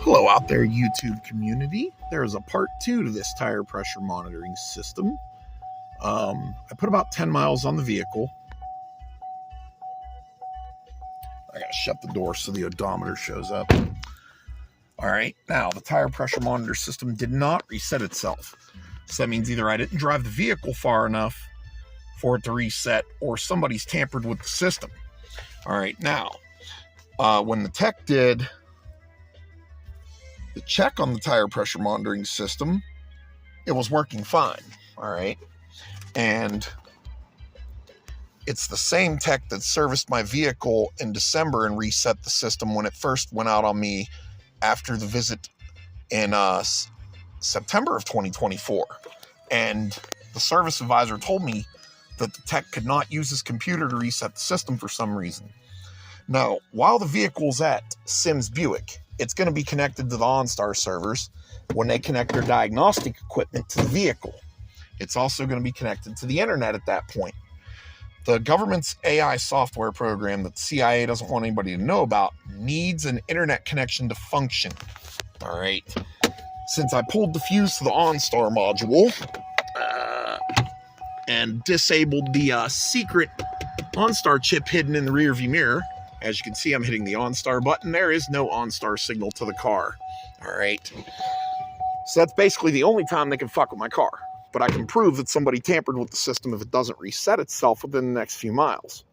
Hello out there, YouTube community. There is a part 2 to this tire pressure monitoring system. I put about 10 miles on the vehicle. I gotta shut the door so the odometer shows up. All right, now the tire pressure monitor system did not reset itself. So that means either I didn't drive the vehicle far enough for it to reset, or somebody's tampered with the system. All right, now, when the tech did the check on the tire pressure monitoring system, it was working fine. All right, and it's the same tech that serviced my vehicle in December and reset the system when it first went out on me after the visit in September of 2024. And the service advisor told me that the tech could not use his computer to reset the system for some reason. Now, while the vehicle's at Sims Buick, it's going to be connected to the OnStar servers when they connect their diagnostic equipment to the vehicle. It's also going to be connected to the internet at that point. The government's AI software program that the CIA doesn't want anybody to know about needs an internet connection to function. All right. Since I pulled the fuse to the OnStar module and disabled the secret OnStar chip hidden in the rearview mirror, as you can see, I'm hitting the OnStar button. There is no OnStar signal to the car. All right. So that's basically the only time they can fuck with my car. But I can prove that somebody tampered with the system if it doesn't reset itself within the next few miles.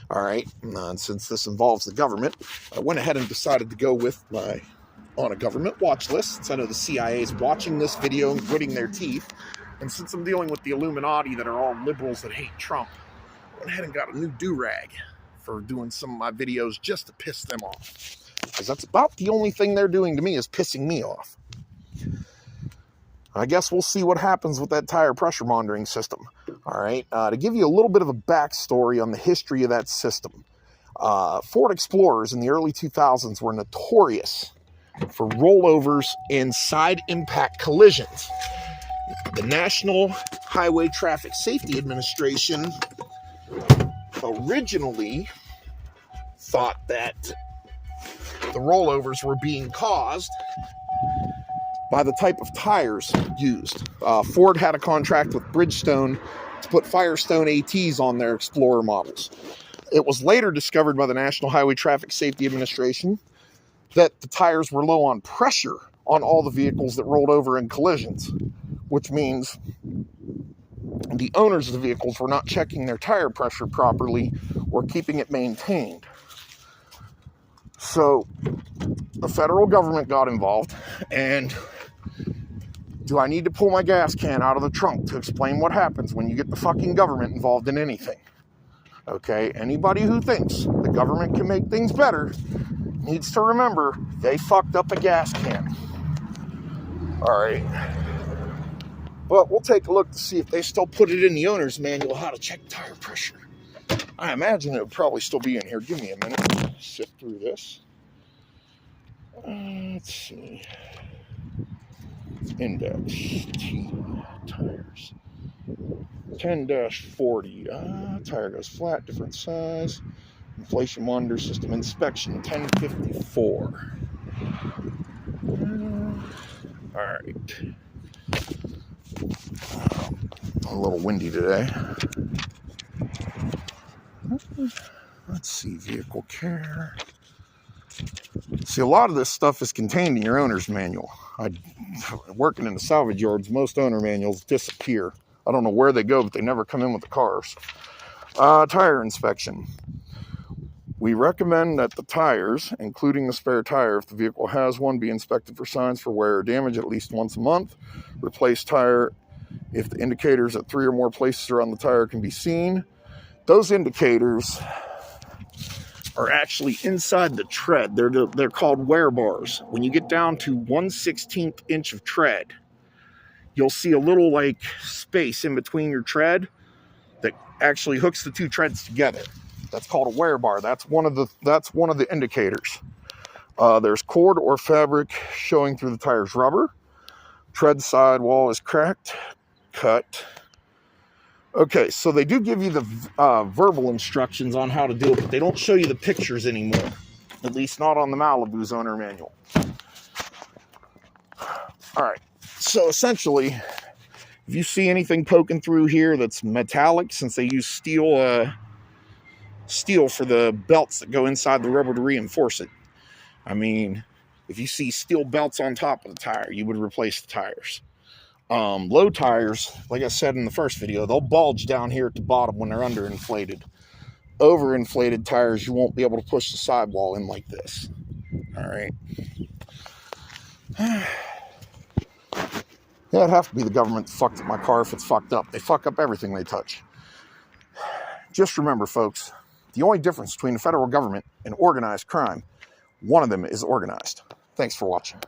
All right. And since this involves the government, I went ahead and decided to go with my on a government watch list, since I know the CIA is watching this video and gritting their teeth. And since I'm dealing with the Illuminati that are all liberals that hate Trump, I went ahead and got a new do-rag for doing some of my videos just to piss them off. Because that's about the only thing they're doing to me is pissing me off. I guess we'll see what happens with that tire pressure monitoring system. All right, to give you a little bit of a backstory on the history of that system. Ford Explorers in the early 2000s were notorious for rollovers and side impact collisions. The National Highway Traffic Safety Administration originally thought that the rollovers were being caused by the type of tires used. Ford had a contract with Bridgestone to put Firestone ATs on their Explorer models. It was later discovered by the National Highway Traffic Safety Administration that the tires were low on pressure on all the vehicles that rolled over in collisions, which means the owners of the vehicles were not checking their tire pressure properly or keeping it maintained. So the federal government got involved, and do I need to pull my gas can out of the trunk to explain what happens when you get the fucking government involved in anything? Okay, anybody who thinks the government can make things better needs to remember they fucked up a gas can. All right. Well, we'll take a look to see if they still put it in the owner's manual how to check tire pressure. I imagine it would probably still be in here. Give me a minute to sift through this. Let's see. Index T tires 10-40. Tire goes flat, different size. Inflation monitor system inspection 1054. All right. A little windy today. Let's see, vehicle care. See, a lot of this stuff is contained in your owner's manual. Working in the salvage yards, most owner manuals disappear. I don't know where they go, but they never come in with the cars. Tire inspection. We recommend that the tires, including the spare tire, if the vehicle has one, be inspected for signs for wear or damage at least once a month. Replace tire if the indicators at 3 or more places around the tire can be seen. Those indicators are actually inside the tread. They're called wear bars. When you get down to 1/16 inch of tread, you'll see a little like space in between your tread that actually hooks the two treads together. That's called a wear bar. That's one of the indicators. There's cord or fabric showing through the tire's rubber. Tread side wall is cracked, cut. Okay, so they do give you the verbal instructions on how to do it, but they don't show you the pictures anymore. At least not on the Malibu's owner manual. All right, so essentially, if you see anything poking through here that's metallic, since they use steel for the belts that go inside the rubber to reinforce it. I mean, if you see steel belts on top of the tire, you would replace the tires. Low tires, like I said in the first video, they'll bulge down here at the bottom when they're underinflated. Overinflated tires, you won't be able to push the sidewall in like this. All right. Yeah, it'd have to be the government that fucked up my car if it's fucked up. They fuck up everything they touch. Just remember, folks, the only difference between the federal government and organized crime, one of them is organized. Thanks for watching.